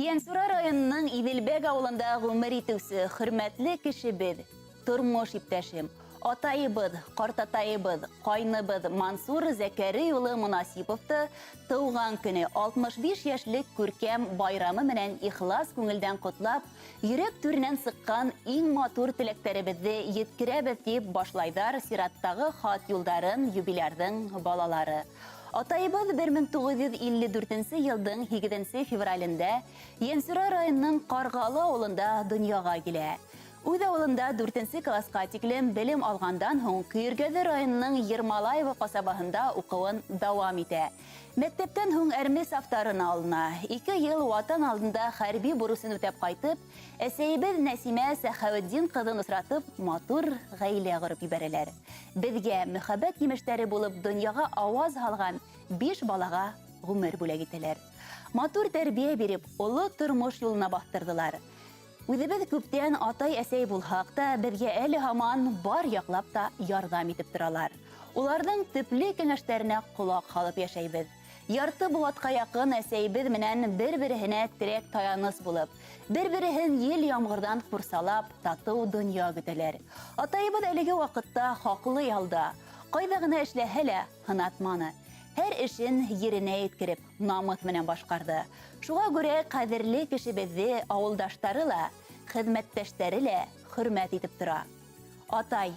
Янсура районының Иделбек авылында гомер итүсе хөрмәтле кешебез, тормыш иптәшем, атайыбыз, картатайыбыз, кайныбыз Мансур Зәкәри улы Мунасиповты тууган көне 65 яшьлек күркәм байрамы менән ихлас күңелдән котлап, йөрәк түреннән сыккан иң матур теләктәребезне yetkерәбез дип башлайдар сираттагы хат юлдарын юбилярдың балалары. Атайыбыз 1954 елдың 8 февралендә Янсура районының Каргалы авылында дөньяга килә. Үз авылында 4 класска тиклем белем алгандан һоң Көйргәзе районының Ермолаева касабаһында укуын дәвам итә. Мәктәптән һоң Әрмес авторына алына. 2 ел ватан алдында хәрби бурысын үтәп кайтып, әсәйбез Нәсимә Сәхәветдин кызын осратып, матур гаилә корып ибәрәләр. Безгә мөхәббәт имештәре булып дөньяга аваз алган 5 балага гомер бүләк итәләр. Матур тәрбия биреп, олы тормыш юлына бастырдылар. Үзебез күптән атай-әсәй булһак та, безгә әле һаман бар яклап та ярдәм итеп торалар. Уларның төпле кәңәшләренә кулак халып яшәйбез. Ярты булатка якын әсәйбез менән бер-беренә терәк таяныс булып, бер-берен ел ямгырдан курсалап, тату дөнья көтәләр. Атайыбыз әлеге вакытта хаклы ялда, кайда гына эшләһә лә хынатманы. Һәр эшен yerенә yetkереп, намус менән башкарды. Шуңа күрә кадерле кешебезне авылдаштары ла, хезмәттәшләре лә хөрмәт итеп тора. Атай,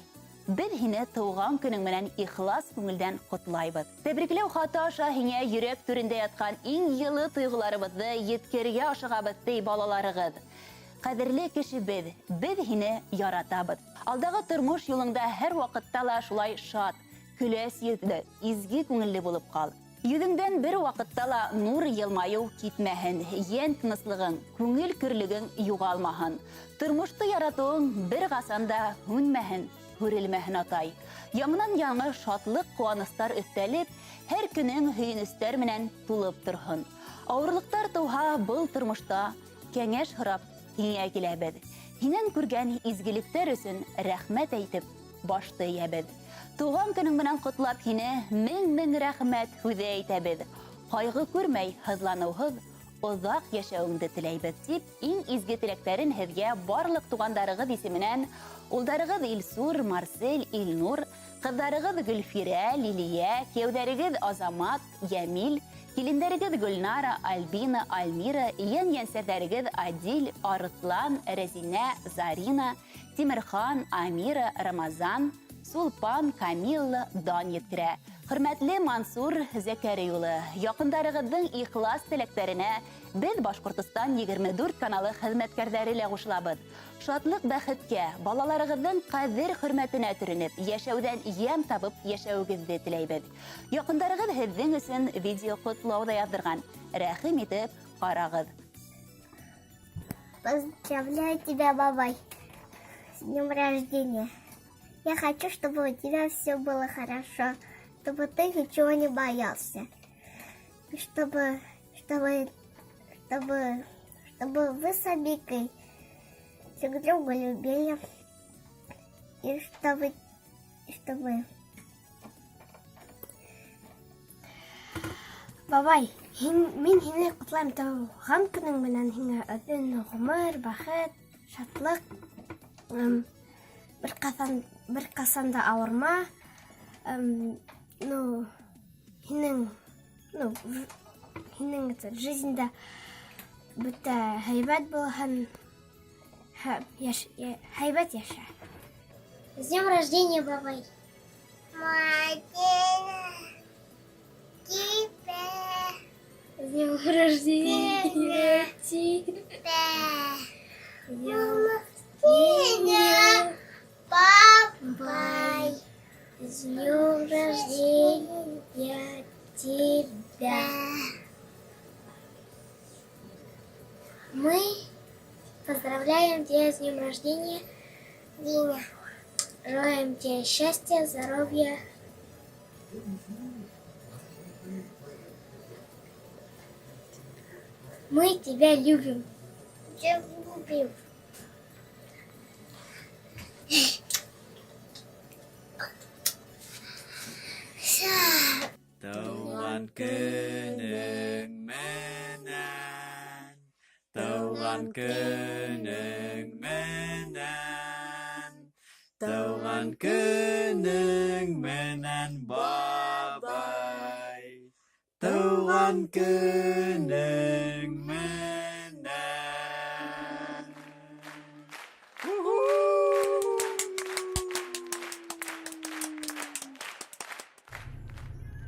без һине тууган көнең менән ихлас күңелдән котлайбыз. Тәбрикләү хаты аша һиңә йөрәк түрендә яткан иң йылы тойгыларыбызны yetkергә ашыгабыз ди балаларыгыз. Кадерле кешебез, без һине яратабыз. Алдагы тормыш юлыңда һәр вакытта ла шулай шат, көләс йөзле, изге күңелле булып кал. Йөзеңдән бер вакытта ла нур елмаю китмәһен, ян тыныслыгың, күңел көрлегең югалмаһын. Тормышты яратуың бер гасанда һүнмәһен, хүрелмәһен атай. Яңнан яңа шатлык, куаныстар өстәлеп, һәр көнең һөенештәр менән тулып торһын. Авырлыктар туһа был тормышта кәңәш һорап һиңә киләбез. Һиннән күргән изгелектәр өчен рәхмәт әйтеп башты иябез. Туган көнең менән котлап һине мең рәхмәт һүзе әйтәбез. Кайгы күрмәй, хызлануһыз озак яшәүеңде теләйбез дип, иң изге теләктәрен һезгә барлык тугандарыгыз исеменнән улдарыгыз Илсур, Марсель, Илнур, кыздарыгыз Гөлфирә, Лилия, кияүдәрегез Азамат, Ямил, килендәрегез Гөлнара, Альбина, Альмира, янсәдәрегез Адил, Арыслан, Рәзинә, Зарина, Тимерхан, Амира, Рамазан, Сулпан, Камилла, дан yetkерә. Хөрмәтле Мансур Зәкәри улы, якындарыгызның ихлас теләктәренә без Башкортстан 24 каналы хезмәткәрләре лә кушылабыз. Шатлык, бәхеткә, балаларыгызның кадер хөрмәтенә төренеп, яшәүдән ям табып яшәүегезне теләйбез. Якындарыгыз һезнең өчен видео котлау да яздырган. Рәхим итеп карагыз. Поздравляю тебя, бабай, с днем рождения. Я хочу, чтобы у тебя все было хорошо, чтобы ты ничего не боялся, и чтобы вы с Абикой друг друга любили, и чтобы бабай, мин һине котлайм тууган көнең менән, һиңә озын гомер, бәхет, шатлык, бер касанда авырма, һинең жизньда бөтә һәйбәт булһын, һәйбәт яшә. С днем рождения, бабай! С днем рождения тебя! С днем рождения, бабай! С днем рождения тебя! Мы поздравляем тебя с днем рождения, Диня. Желаем тебе счастья, здоровья. Мы тебя любим. Тебя любим. Тауган көнең менән Тыуған көнің менән, тыуған көнің менән, бабай. Тыуған көнің менән.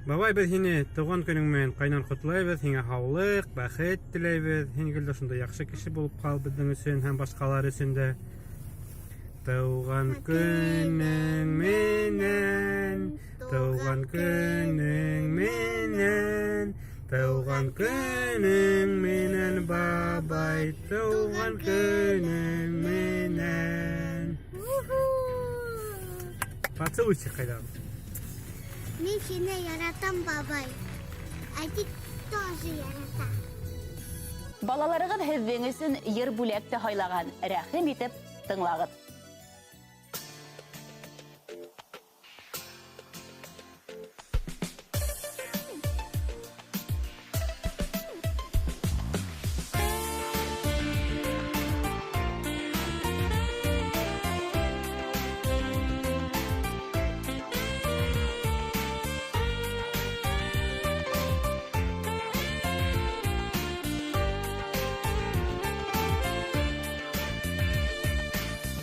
Бабай, без һине туган көнең менән кайнар котлайбыз, һиңа һаулык, бәхет теләйбез. Һин гел дә шундай яхшы кеше булып кал безнең өчен һәм башкалар өчен дә. Туган көнең менән, туган көнең менән, туган көнең менән, бабай, туган көнең менән. Поцелуйчик кайда? Мен сені яратам, бабай. Әйтик тоже яратам. Балаларыгыз һеҙҙең өсөн йыр бүләкте һайлаган. Рәхим итеп тыңлагыҙ.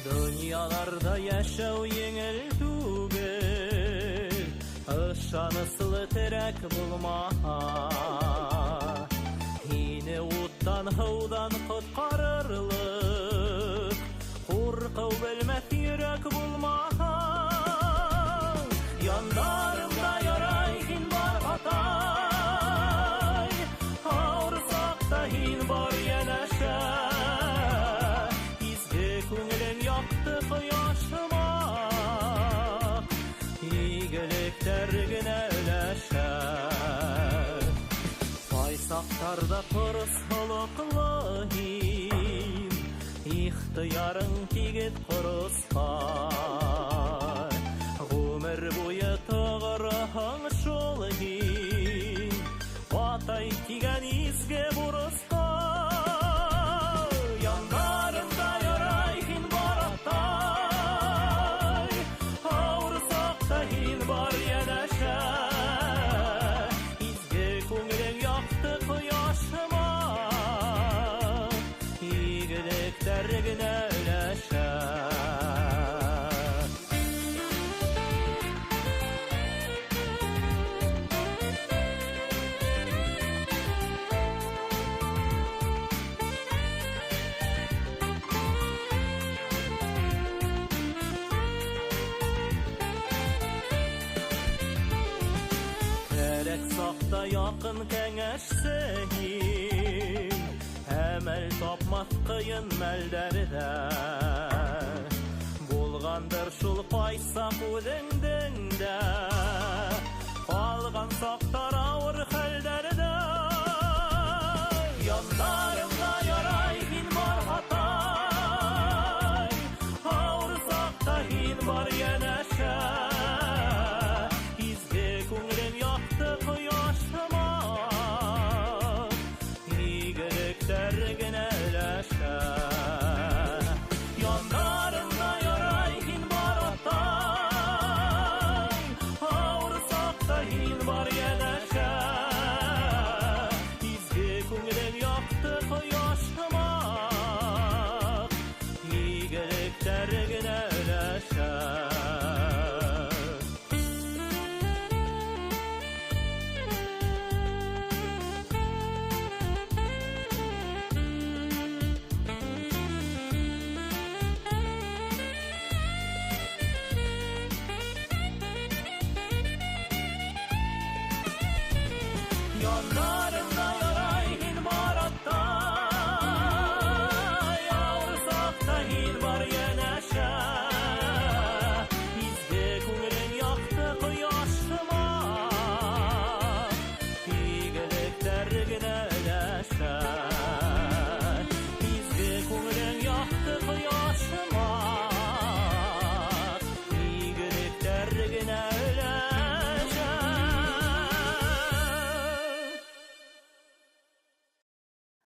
Dünyalarda yaşav yengil түгел, ышаныслы терәк булмаһа. Һине уттан, һыудан коткарырлык, куркыу белмәс йөрәк булмаһа. Яндарымда ярай һин бар атай, авырсакта һин бар янәшә. Күңелең яқты кояшыма, игелектәр генә өләшә. Байсактарда ҡырыс һолоҡло һин, ихтыярың тигеҙ ҡоросҡа. Ғүмер буйы тоғороһоң шул һин, атай тигән изге бурысҡа. Саҡта яҡын кәңәшсе һин, әмәл тапмаҫ ҡыйын мәлдәрҙә. Булғандыр шул ҡайсаҡ үҙең